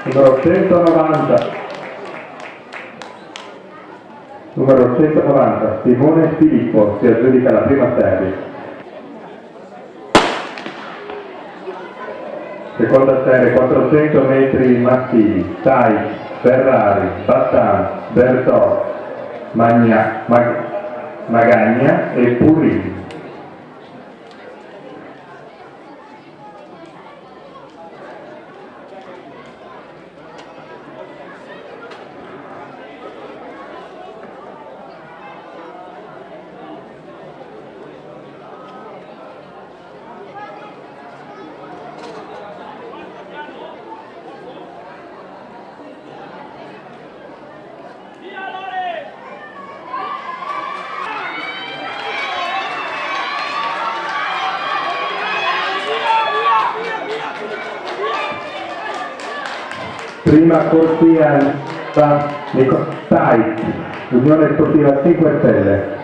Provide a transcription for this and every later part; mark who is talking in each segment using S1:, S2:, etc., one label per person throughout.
S1: numero 190. Numero 190, Simone Filippo, si aggiudica la prima serie. Seconda serie, 400 metri maschili, Tai, Ferrari, Battan, Bertò, Magagna e Purini. Prima corsia Tai, Unione Sportiva 5 Stelle.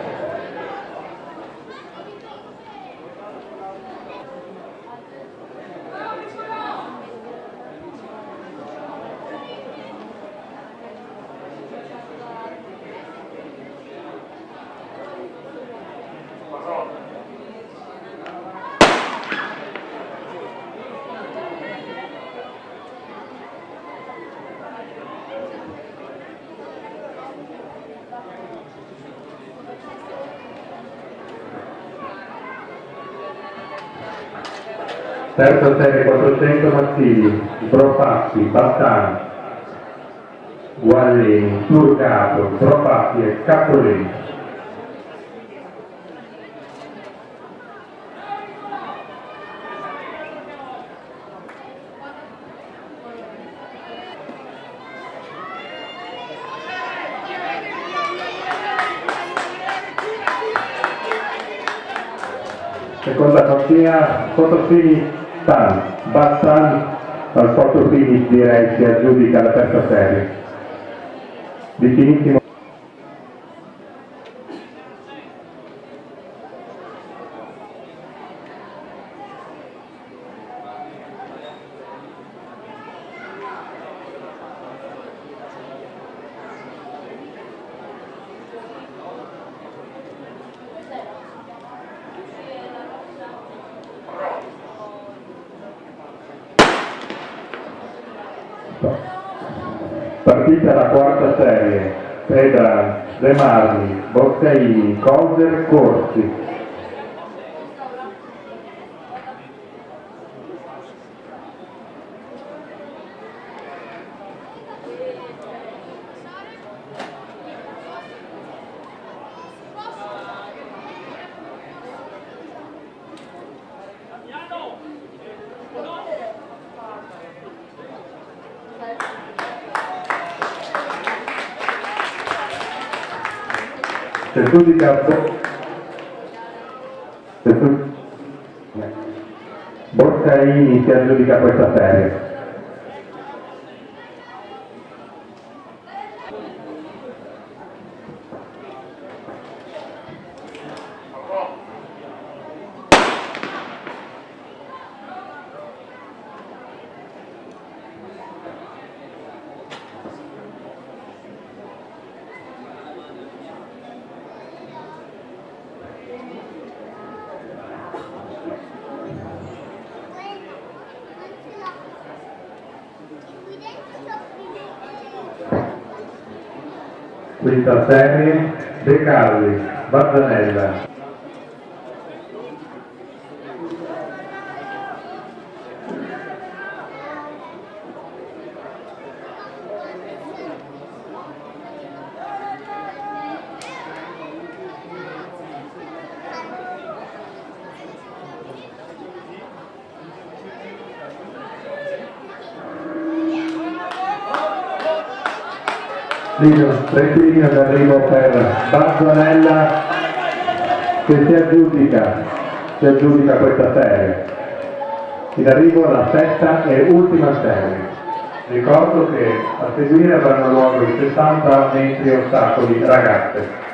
S1: Terza serie, 400 maschili, Brofatti, Battan, Guallini, Turcato, Brofatti e Capolini. Seconda corsia, fotofini Tan, Battan al fotofini direi si aggiudica la terza serie. Di finissimo. Partita la quarta serie, Pedra, De Marli, Boccaini, Coser, Corsi. Boccaini si aggiudica questa serie. Quinta serie, De Carli, Barzanella. Rettilineo d'arrivo per Barzanella che si aggiudica questa serie. In arrivo la sesta e ultima serie. Ricordo che a seguire avranno luogo i 60 metri ostacoli ragazze.